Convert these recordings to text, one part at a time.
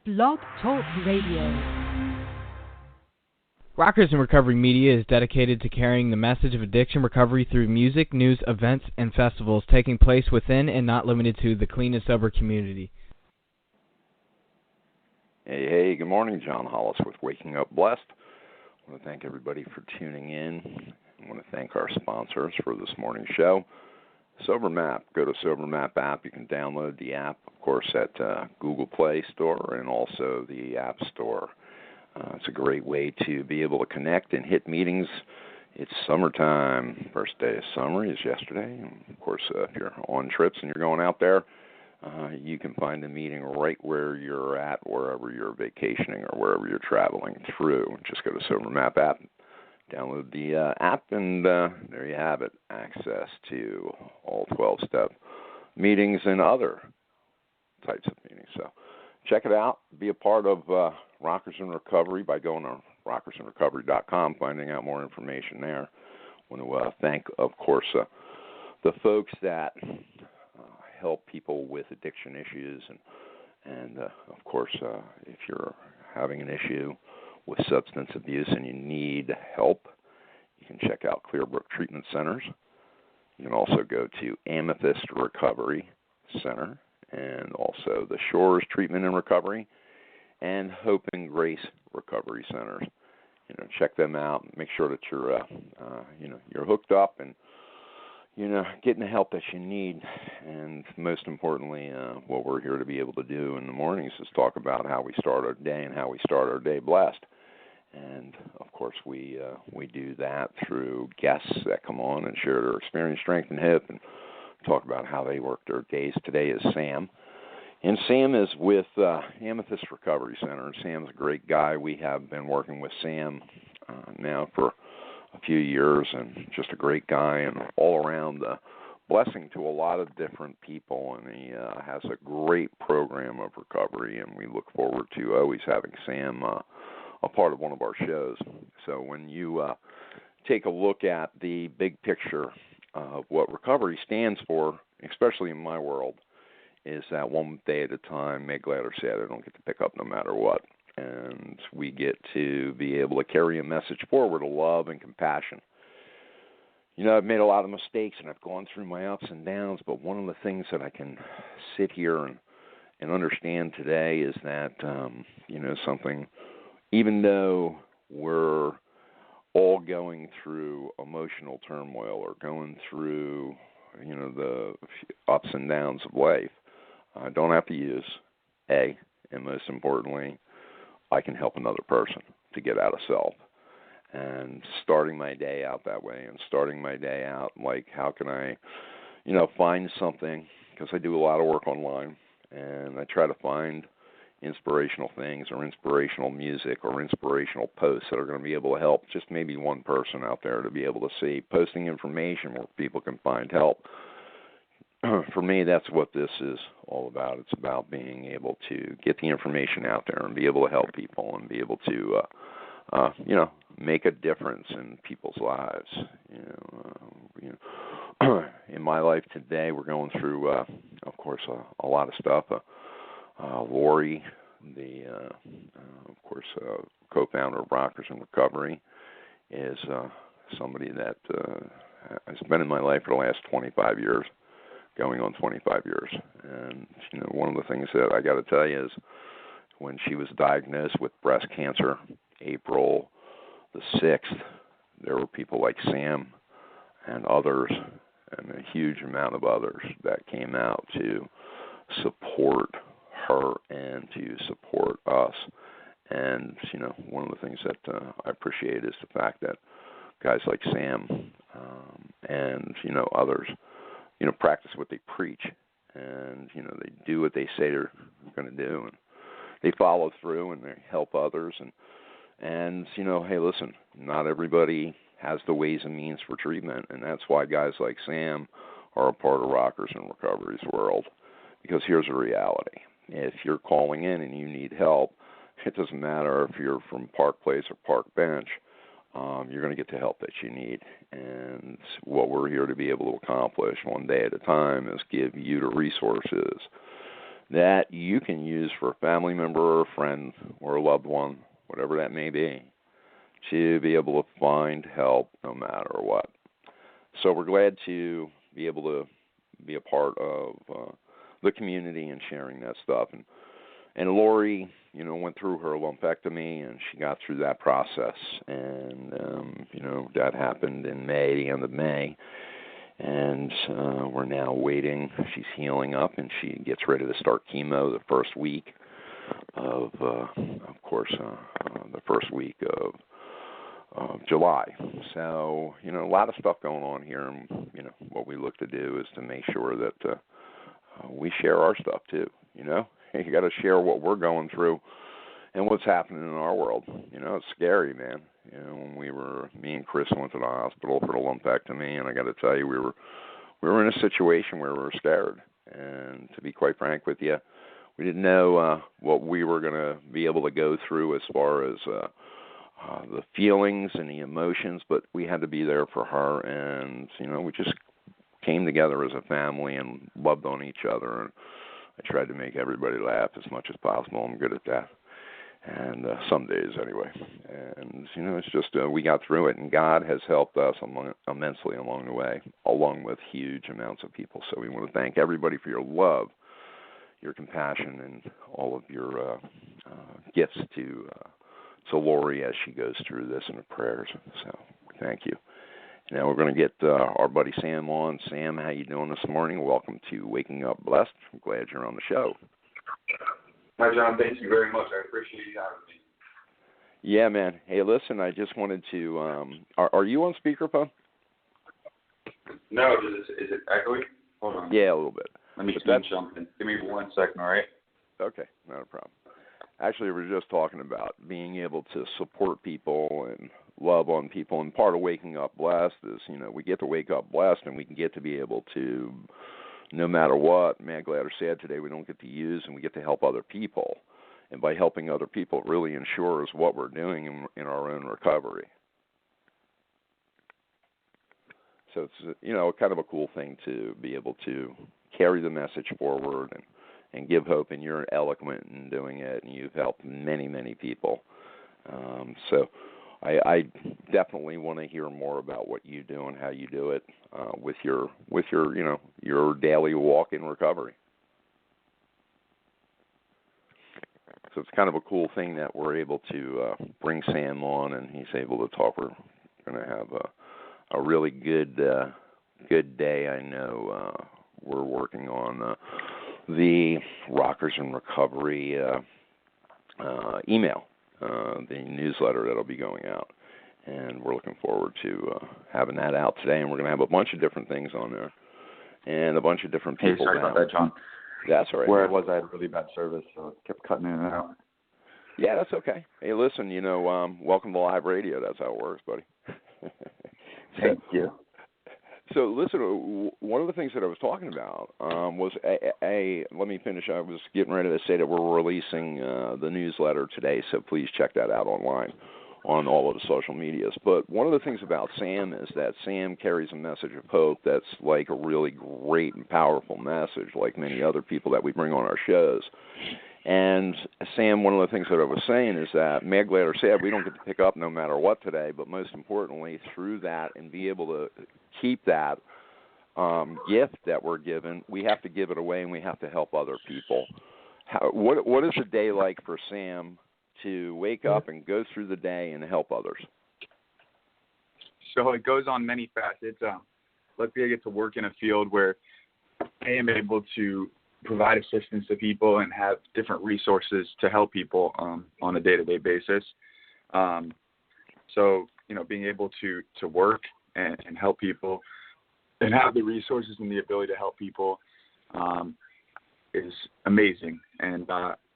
Blog Talk Radio. Rockers in Recovery Media is dedicated to carrying the message of addiction recovery through music, news, events, and festivals taking place within and not limited to the clean and sober community. Hey, good morning. John Hollis with Waking Up Blessed. I want to thank everybody for tuning in. I want to thank our sponsors for this morning's show. SoberMap. Go to SoberMap app. You can download the app, of course, at Google Play Store and also the App Store. It's a great way to be able to connect and hit meetings. It's summertime. First day of summer is yesterday. And of course, if you're on trips and you're going out there, you can find a meeting right where you're at, wherever you're vacationing or wherever you're traveling through. Just go to SoberMap app, download the app, and there you have it, access to all 12-step meetings and other types of meetings. So check it out. Be a part of Rockers in Recovery by going to rockersinrecovery.com, finding out more information there. I want to thank, of course, the folks that help people with addiction issues. And of course, if you're having an issue with substance abuse and you need help, you can check out Clearbrook Treatment Centers. You can also go to Amethyst Recovery Center, and also the Shores Treatment and Recovery, and Hope and Grace Recovery Centers. Check them out. Make sure that you're, you're hooked up and, getting the help that you need. And most importantly, what we're here to be able to do in the mornings is talk about how we start our day and how we start our day blessed. And of course, we do that through guests that come on and share their experience, strength, and hope, and talk about how they work their days. Today is Sam. And Sam is with Amethyst Recovery Center. Sam's a great guy. We have been working with Sam now for a few years, and just a great guy and all around blessing to a lot of different people. And he has a great program of recovery, and we look forward to always having Sam a part of one of our shows. So when you take a look at the big picture of what recovery stands for, especially in my world, is that one day at a time, make glad or sad, I don't get to pick up no matter what. And we get to be able to carry a message forward of love and compassion. I've made a lot of mistakes and I've gone through my ups and downs, but one of the things that I can sit here and understand today is that, something, even though we're all going through emotional turmoil or going through, the ups and downs of life, I don't have to use and most importantly, I can help another person to get out of self. And starting my day out that way, and starting my day out like, how can I, find something, because I do a lot of work online, and I try to find inspirational things or inspirational music or inspirational posts that are going to be able to help just maybe one person out there to be able to see, posting information where people can find help. For me, that's what this is all about. It's about being able to get the information out there and be able to help people and be able to, make a difference in people's lives. In my life today, we're going through, of course, a lot of stuff. Lori, the, of course, co-founder of Rockers in Recovery, is somebody that has been in my life for the last 25 years. Going on 25 years. And, one of the things that I got to tell you is when she was diagnosed with breast cancer, April the 6th, there were people like Sam and others and a huge amount of others that came out to support her and to support us. And, one of the things that I appreciate is the fact that guys like Sam and, others, practice what they preach, and, they do what they say they're going to do, and they follow through, and they help others, and hey, listen, not everybody has the ways and means for treatment, and that's why guys like Sam are a part of Rockers in Recovery's world, because here's the reality. If you're calling in and you need help, it doesn't matter if you're from Park Place or Park Bench, you're going to get the help that you need. And what we're here to be able to accomplish one day at a time is give you the resources that you can use for a family member or a friend or a loved one, whatever that may be, to be able to find help no matter what. So we're glad to be able to be a part of the community and sharing that stuff. And Lori, went through her lumpectomy, and she got through that process. And, that happened in May, the end of May. And we're now waiting. She's healing up, and she gets ready to start chemo the first week of the first week of July. So, a lot of stuff going on here. And, what we look to do is to make sure that we share our stuff, too, You got to share what we're going through and what's happening in our world. It's scary, man. When me and Chris went to the hospital for the lumpectomy, and I got to tell you, we were in a situation where we were scared. And to be quite frank with you, we didn't know what we were going to be able to go through as far as the feelings and the emotions, but we had to be there for her. And, we just came together as a family and loved on each other. And I tried to make everybody laugh as much as possible. I'm good at that. And some days anyway. And, it's just we got through it, and God has helped us immensely along the way, along with huge amounts of people. So we want to thank everybody for your love, your compassion, and all of your gifts to Lori as she goes through this, and the prayers. So thank you. Now we're going to get our buddy Sam on. Sam, how you doing this morning? Welcome to Waking Up Blessed. I'm glad you're on the show. Hi, John. Thank you very much. I appreciate you having me. Yeah, man. Hey, listen, I just wanted to are you on speakerphone? No, is it echoey? Hold on. Yeah, a little bit. Let me change something. Give me 1 second, all right? Okay, not a problem. Actually, we were just talking about being able to support people and love on people, and part of Waking Up Blessed is, we get to wake up blessed, and we can get to be able to, no matter what, mad, glad, or sad today, we don't get to use, and we get to help other people. And by helping other people, it really ensures what we're doing in our own recovery. So it's, kind of a cool thing to be able to carry the message forward and give hope, and you're eloquent in doing it, and you've helped many, many people. So I definitely want to hear more about what you do and how you do it with your your daily walk in recovery. So it's kind of a cool thing that we're able to bring Sam on, and he's able to talk. We're going to have a really good day. I know we're working on the Rockers in Recovery email, the newsletter that'll be going out. And we're looking forward to having that out today. And we're going to have a bunch of different things on there and a bunch of different people. Hey, sorry about that, John. That's all right. Where I was, I had really bad service, so it kept cutting in and out. Yeah, that's okay. Hey, listen, welcome to live radio. That's how it works, buddy. Thank you. So, listen, one of the things that I was talking about was, let me finish. I was getting ready to say that we're releasing the newsletter today, so please check that out online on all of the social medias. But one of the things about Sam is that Sam carries a message of hope that's like a really great and powerful message, like many other people that we bring on our shows. And, Sam, one of the things that I was saying is that, mad, glad, or sad, we don't get to pick up no matter what today, but most importantly, through that and be able to keep that gift that we're given, we have to give it away and we have to help other people. What is a day like for Sam to wake up and go through the day and help others? So it goes on many facets. Let's say I get to work in a field where I am able to provide assistance to people and have different resources to help people on a day-to-day basis. So, being able to work and help people and have the resources and the ability to help people is amazing. And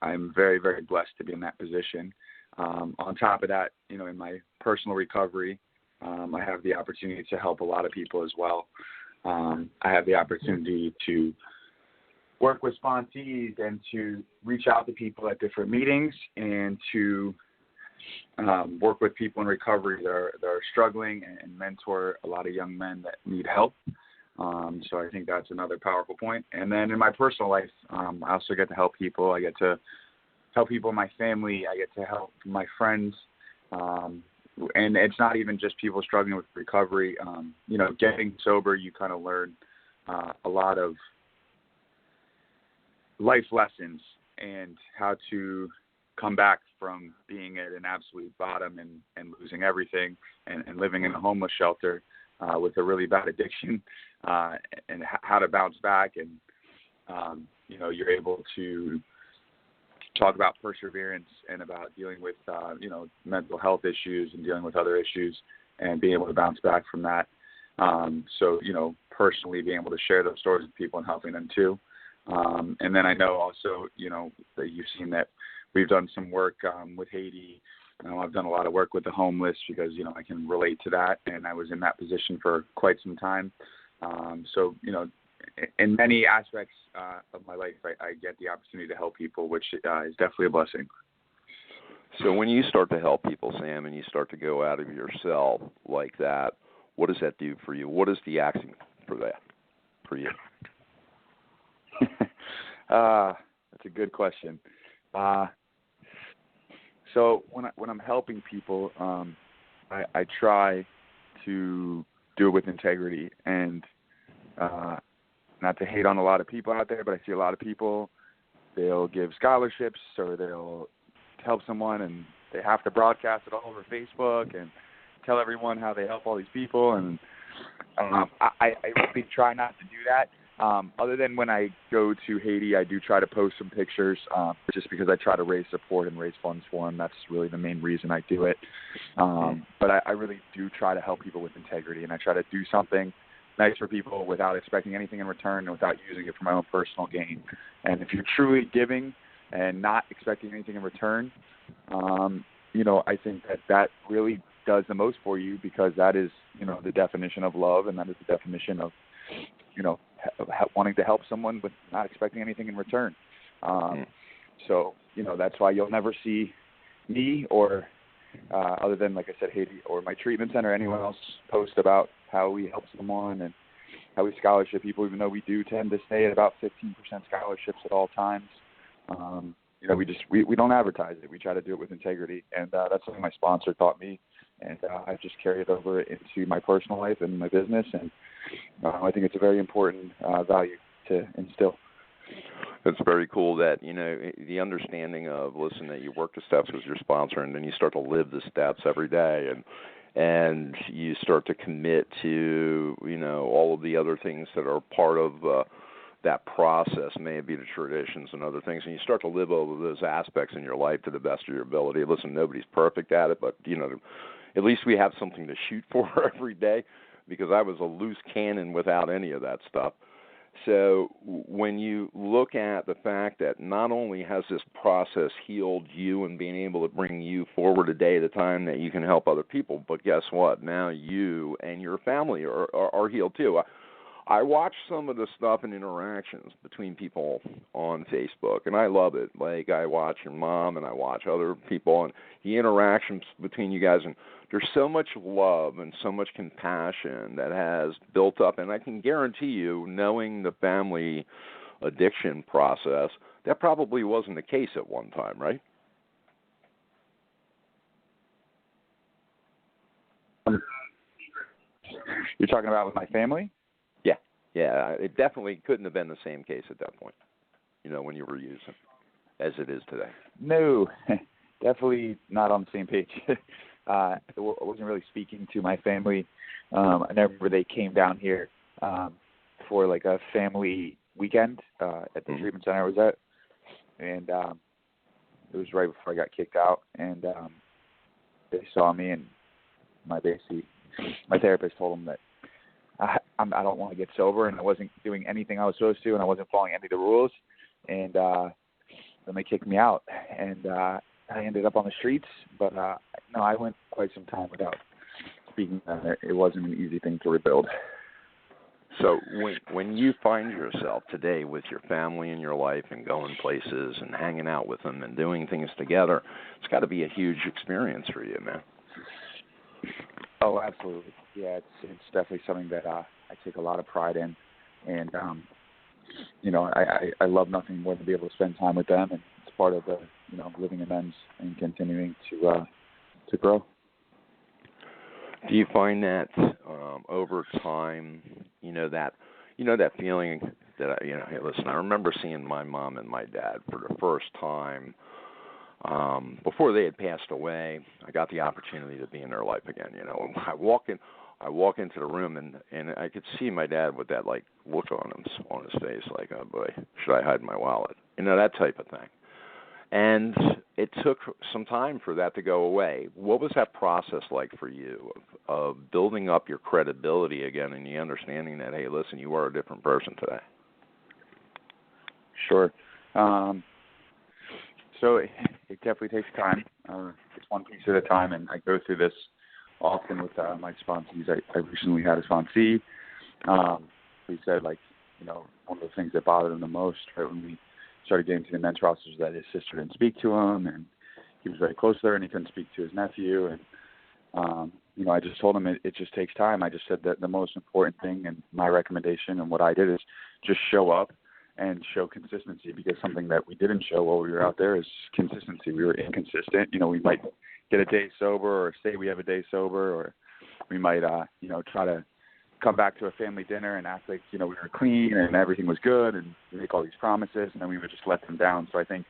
I'm very, very blessed to be in that position. On top of that, in my personal recovery, I have the opportunity to help a lot of people as well. I have the opportunity to work with sponsees and to reach out to people at different meetings and to work with people in recovery that are struggling and mentor a lot of young men that need help. So I think that's another powerful point. And then in my personal life, I also get to help people. I get to help people in my family. I get to help my friends. And it's not even just people struggling with recovery. Getting sober, you kind of learn a lot of life lessons and how to come back from being at an absolute bottom and losing everything and living in a homeless shelter with a really bad addiction, and how to bounce back. And, you're able to talk about perseverance and about dealing with, mental health issues and dealing with other issues and being able to bounce back from that. Personally being able to share those stories with people and helping them too. And then I know also, that you've seen that we've done some work with Haiti. I've done a lot of work with the homeless because, I can relate to that, and I was in that position for quite some time. In many aspects of my life, I get the opportunity to help people, which is definitely a blessing. So when you start to help people, Sam, and you start to go out of yourself like that, what does that do for you? What is the action for that for you? That's a good question. So when I'm helping people, I try to do it with integrity and not to hate on a lot of people out there, but I see a lot of people, they'll give scholarships or they'll help someone and they have to broadcast it all over Facebook and tell everyone how they help all these people. And I really try not to do that. Other than when I go to Haiti, I do try to post some pictures just because I try to raise support and raise funds for them. That's really the main reason I do it. But I really do try to help people with integrity, and I try to do something nice for people without expecting anything in return and without using it for my own personal gain. And if you're truly giving and not expecting anything in return, I think that really does the most for you, because that is, the definition of love, and that is the definition of, wanting to help someone with not expecting anything in return. So, that's why you'll never see me or other than, like I said, Haiti or my treatment center, anyone else post about how we help someone and how we scholarship people, even though we do tend to stay at about 15% scholarships at all times. We don't advertise it. We try to do it with integrity, and that's something my sponsor taught me, and I've just carried it over into my personal life and my business, and I think it's a very important value to instill. It's very cool that, the understanding of, listen, that you work the steps with your sponsor, and then you start to live the steps every day, and you start to commit to, all of the other things that are part of that process, maybe the traditions and other things, and you start to live all of those aspects in your life to the best of your ability. Listen, nobody's perfect at it, but, at least we have something to shoot for every day, because I was a loose cannon without any of that stuff. So when you look at the fact that not only has this process healed you and being able to bring you forward a day at a time that you can help other people, but guess what? Now you and your family are healed too. I watch some of the stuff and interactions between people on Facebook, and I love it. Like, I watch your mom and I watch other people and the interactions between you guys, and there's so much love and so much compassion that has built up, and I can guarantee you, knowing the family addiction process, that probably wasn't the case at one time, right? You're talking about with my family? Yeah, it definitely couldn't have been the same case at that point, when you were using, as it is today. No, definitely not on the same page. I wasn't really speaking to my family. I remember they came down here for like a family weekend at the treatment center I was at, and it was right before I got kicked out, and they saw me, and my therapist told them that I don't want to get sober, and I wasn't doing anything I was supposed to, and I wasn't following any of the rules, and then they kicked me out, and I ended up on the streets. But no, I went quite some time without speaking. It wasn't an easy thing to rebuild. So when you find yourself today with your family in your life and going places and hanging out with them and doing things together, it's got to be a huge experience for you, man. Oh, absolutely. Yeah, it's definitely something that take a lot of pride in. And, I love nothing more than to be able to spend time with them. And it's part of the, living amends and continuing to grow. Do you find that over time, that feeling that, hey, listen, I remember seeing my mom and my dad for the first time before they had passed away. I got the opportunity to be in their life again. I walk into the room and I could see my dad with that like look on his face, like, oh boy, should I hide my wallet? That type of thing. And it took some time for that to go away. What was that process like for you of building up your credibility again and the understanding that, hey, listen, you are a different person today? Sure. So it definitely takes time. It's one piece at a time, and I go through this often with my sponsees. I recently had a sponsee who said, one of the things that bothered him the most, right, when we started getting to the men's rosters, that his sister didn't speak to him, and he was very close to her, and he couldn't speak to his nephew. And, I just told him it just takes time. I just said that the most important thing, and my recommendation and what I did, is just show up and show consistency, because something that we didn't show while we were out there is consistency. We were inconsistent. We might get a day sober or say we have a day sober, or we might, try to come back to a family dinner and act like, we were clean and everything was good, and make all these promises, and then we would just let them down. So I think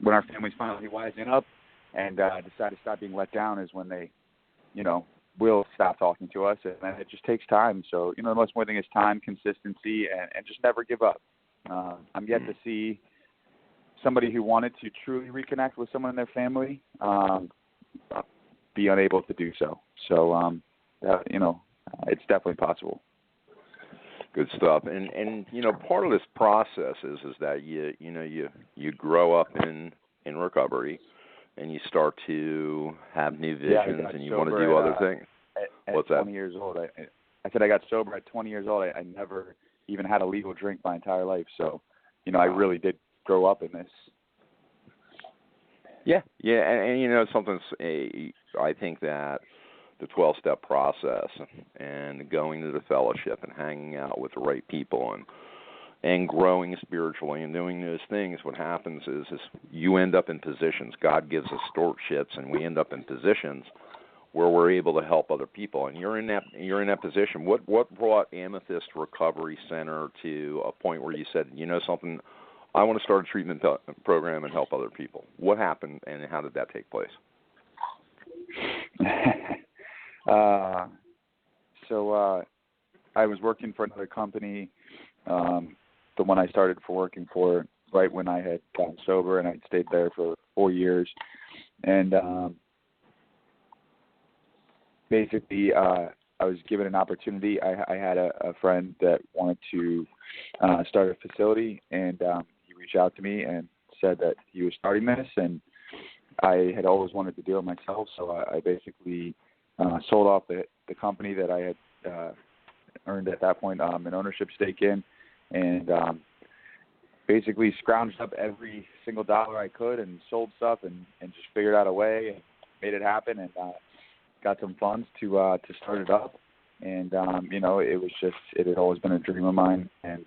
when our families finally wising up and decide to stop being let down is when they, will stop talking to us, and then it just takes time. So, the most important thing is time, consistency, and just never give up. I'm yet to see somebody who wanted to truly reconnect with someone in their family be unable to do so. So, it's definitely possible. Good stuff. And part of this process is that you grow up in recovery, and you start to have new visions, and you want to do other things. What's that? 20 years old. I said I got sober at 20 years old. I never even had a legal drink my entire life. So, I really did grow up in this. Yeah, and something. I think that the 12-step process and going to the fellowship and hanging out with the right people and growing spiritually and doing those things, what happens is you end up in positions. God gives us storkships, and we end up in positions where we're able to help other people. And you're in that position. What brought Amethyst Recovery Center to a point where you said, something, I want to start a treatment program and help other people? What happened, and how did that take place? So I was working for another company, the one I started working for right when I had gotten sober, and I'd stayed there for 4 years. And basically, I was given an opportunity. I had a friend that wanted to start a facility, and he reached out to me and said that he was starting this, and I had always wanted to do it myself. So I basically sold off the company that I had earned at that point an ownership stake in, and basically scrounged up every single dollar I could and sold stuff and just figured out a way and made it happen, and got some funds to start it up. And it was just, it had always been a dream of mine, and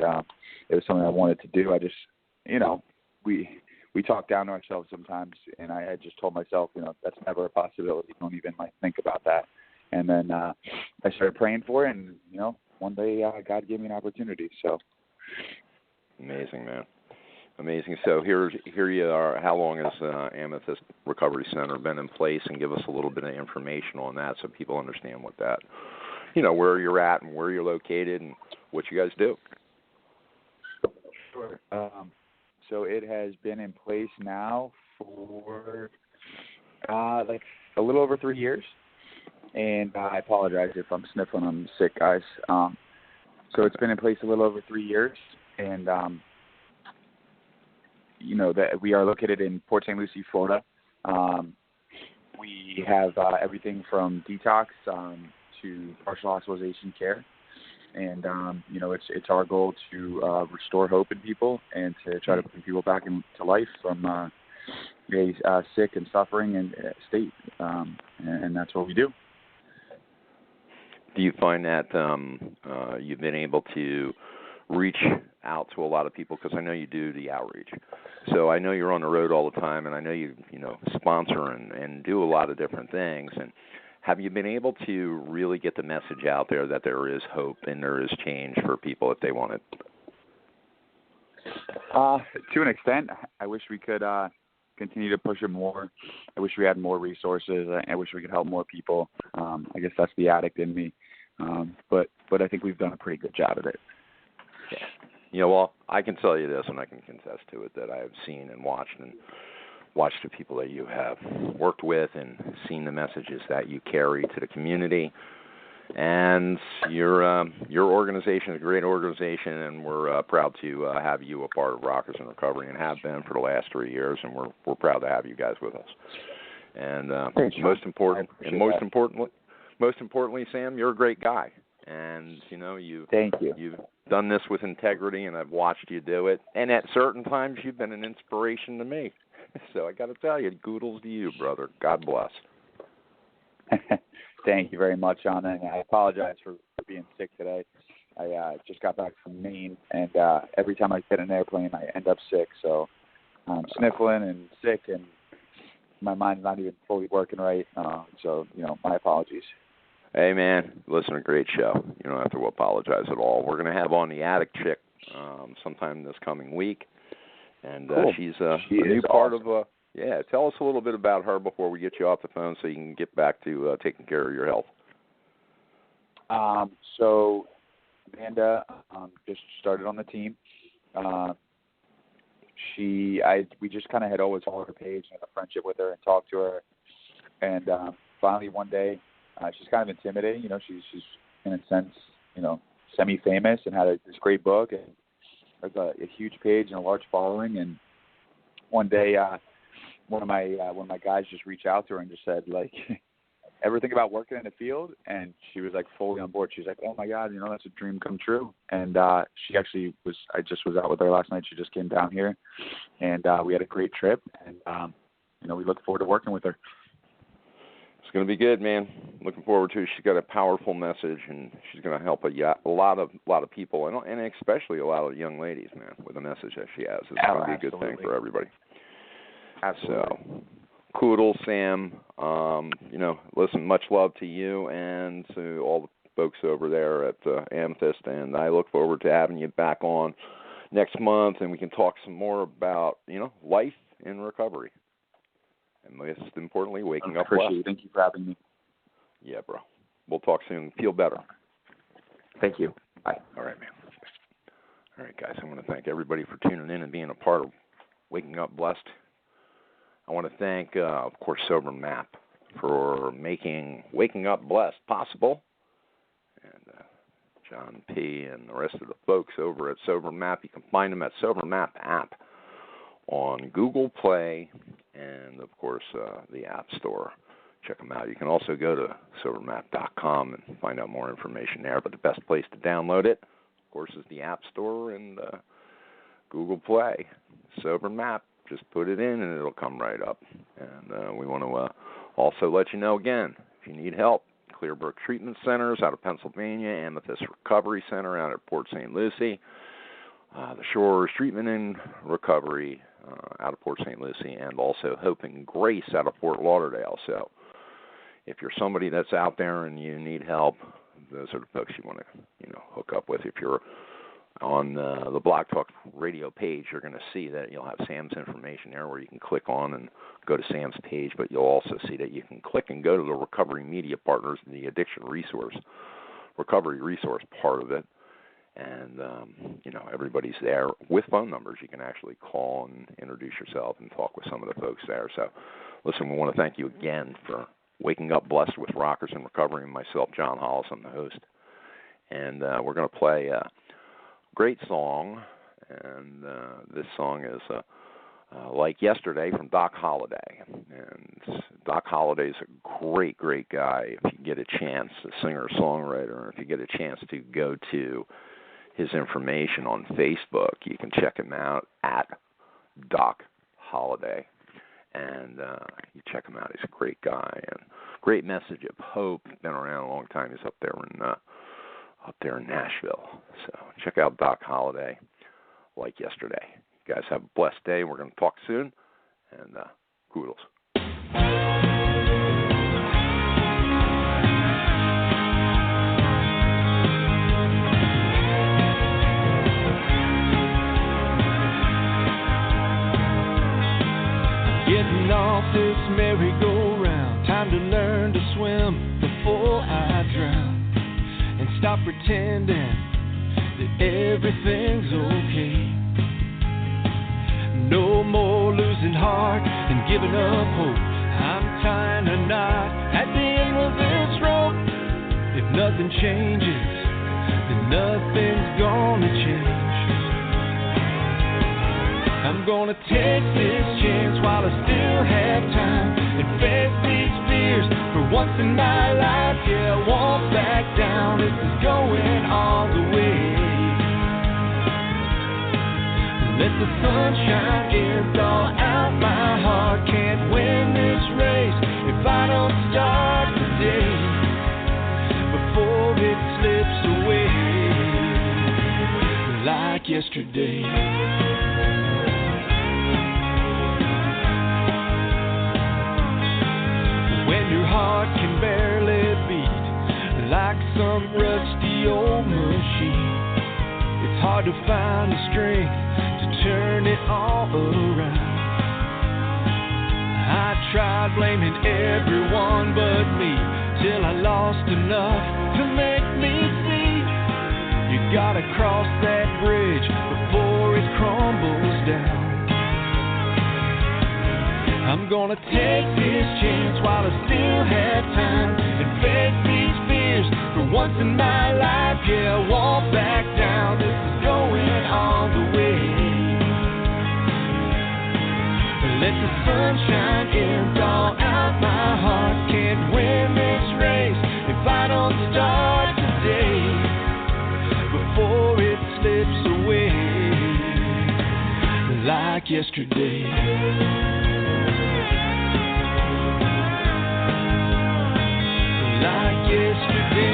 it was something I wanted to do. I just, we talk down to ourselves sometimes, and I had just told myself, that's never a possibility. Don't even think about that. And then I started praying for it, and one day God gave me an opportunity. So amazing, man. Amazing. So here you are. How long has Amethyst Recovery Center been in place? And give us a little bit of information on that so people understand what that, where you're at and where you're located and what you guys do. Sure. So it has been in place now for a little over 3 years. And I apologize if I'm sniffling. I'm sick, guys. So it's been in place a little over 3 years. And, that we are located in Port St. Lucie, Florida. We have everything from detox to partial hospitalization care. And, it's our goal to restore hope in people and to try to bring people back into life from a sick and suffering and state. And that's what we do. Do you find that you've been able to reach out to a lot of people? Because I know you do the outreach. So I know you're on the road all the time, and I know you sponsor and do a lot of different things. And have you been able to really get the message out there that there is hope and there is change for people if they want it? To an extent. I wish we could continue to push it more. I wish we had more resources. I wish we could help more people. I guess that's the addict in me. But I think we've done a pretty good job of it. Yeah. Well, I can tell you this, and I can contest to it, that I have seen and watched the people that you have worked with and seen the messages that you carry to the community. And your organization is a great organization, and we're proud to have you a part of Rockers in Recovery, and have been for the last 3 years, and we're proud to have you guys with us. And most importantly, Sam, you're a great guy, and Thank you. You've done this with integrity, and I've watched you do it. And at certain times, you've been an inspiration to me. So I got to tell you, kudos to you, brother. God bless. Thank you very much, John. And I apologize for being sick today. I just got back from Maine, and every time I get in an airplane, I end up sick. So I'm sniffling and sick, and my mind's not even fully working right. So my apologies. Hey, man, listen, a great show. You don't have to apologize at all. We're going to have on the Addict Chick sometime this coming week. And cool. She's a new part of tell us a little bit about her before we get you off the phone so you can get back to taking care of your health. So Amanda just started on the team. We just kind of had always followed her page and had a friendship with her and talked to her. And finally one day, she's kind of intimidating. She's in a sense, semi-famous and had this great book and has a huge page and a large following. And one day, one of my guys just reached out to her and just said, like, everything about working in the field, and she was like fully on board. She's like, oh my God, that's a dream come true. And she actually I just was out with her last night. She just came down here, and we had a great trip, and we look forward to working with her. It's going to be good, man. Looking forward to it. She's got a powerful message, and she's going to help a lot of people, and especially a lot of young ladies, man, with the message that she has. It's going to be a good thing for everybody. Absolutely. So, kudos, Sam. Listen, much love to you and to all the folks over there at Amethyst, and I look forward to having you back on next month, and we can talk some more about, life in recovery. And most importantly, waking up well. Thank you for having me. Yeah, bro. We'll talk soon. Feel better. Thank you. Bye. All right, man. All right, guys. I want to thank everybody for tuning in and being a part of Waking Up Blessed. I want to thank, of course, SoberMap for making Waking Up Blessed possible. And John P. and the rest of the folks over at SoberMap. You can find them at SoberMap app on Google Play and, of course, the App Store. Check them out. You can also go to SoberMap.com and find out more information there. But the best place to download it, of course, is the App Store and Google Play. SoberMap. Just put it in and it'll come right up. And we want to also let you know again, if you need help, Clearbrook Treatment Centers out of Pennsylvania, Amethyst Recovery Center out at Port St. Lucie, the Shores Treatment and Recovery out of Port St. Lucie, and also Hope and Grace out of Fort Lauderdale. So if you're somebody that's out there and you need help, those are the folks you want to hook up with. If you're on the Blog Talk Radio page, you're going to see that you'll have Sam's information there where you can click on and go to Sam's page, but you'll also see that you can click and go to the Recovery Media Partners, the Addiction Recovery Resource part of it. And, everybody's there with phone numbers. You can actually call and introduce yourself and talk with some of the folks there. So, listen, we want to thank you again for waking up blessed with Rockers in Recovery, and myself, John Hollis, I'm the host. And we're going to play a great song, and this song is Like Yesterday from Doc Holliday. And Doc Holliday is a great, great guy. If you get a chance, a singer-songwriter, if you get a chance to go to his information on Facebook, you can check him out at Doc Holliday. And you check him out. He's a great guy. And, of great message of hope. Been around a long time. He's up there in Nashville. So check out Doc Holliday, Like Yesterday. You guys have a blessed day. We're going to talk soon, and kudos. Getting off this merry-go-round, time to learn to swim before I drown, and stop pretending that everything's okay. No more losing heart and giving up hope. I'm tying a knot at the end of this rope. If nothing changes, then nothing's gonna change. I'm gonna take this chance while I still have time and face these fears for once in my life. Yeah, I won't back down. This is going all the way. Let the sunshine in, thaw out my heart. Can't win this race if I don't start today before it slips away like yesterday. Your heart can barely beat like some rusty old machine. It's hard to find the strength to turn it all around. I tried blaming everyone but me till I lost enough to make me see. You gotta cross that bridge before it crumbles down. I'm gonna take this chance while I still have time and face these fears for once in my life. Yeah, I won't back down. This is going all the way. Let the sunshine in, thaw out my heart. Can't win this race if I don't start today before it slips away like yesterday. Like yesterday.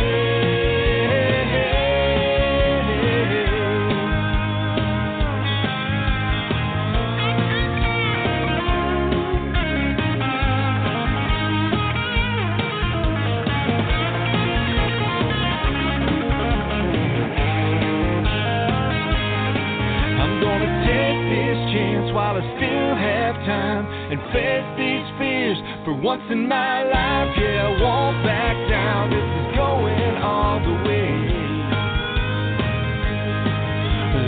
I'm gonna take this chance while I still have time and face these fears for once in my life. Yeah, I won't back down. This is going all the way.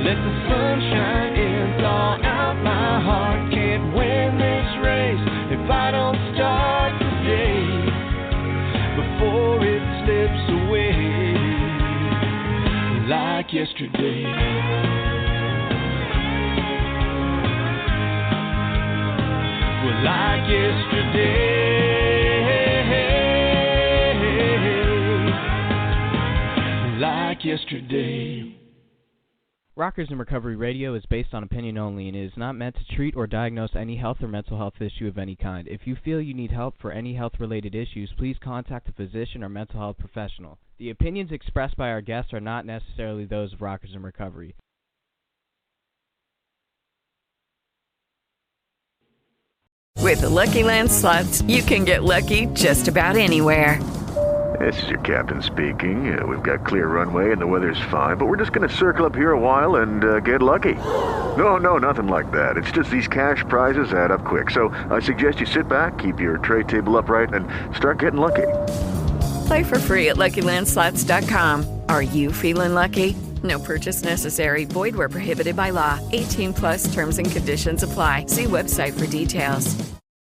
Let the sunshine in, thaw out my heart. Can't win this race if I don't start today before it slips away like yesterday. Like yesterday, like yesterday. Rockers in Recovery Radio is based on opinion only and is not meant to treat or diagnose any health or mental health issue of any kind. If you feel you need help for any health-related issues, please contact a physician or mental health professional. The opinions expressed by our guests are not necessarily those of Rockers in Recovery. With the Lucky Land Slots, you can get lucky just about anywhere. This is your captain speaking. We've got clear runway and the weather's fine, but we're just going to circle up here a while and get lucky. No, nothing like that. It's just these cash prizes add up quick. So I suggest you sit back, keep your tray table upright, and start getting lucky. Play for free at LuckyLandSlots.com. Are you feeling lucky? No purchase necessary. Void where prohibited by law. 18+ terms and conditions apply. See website for details.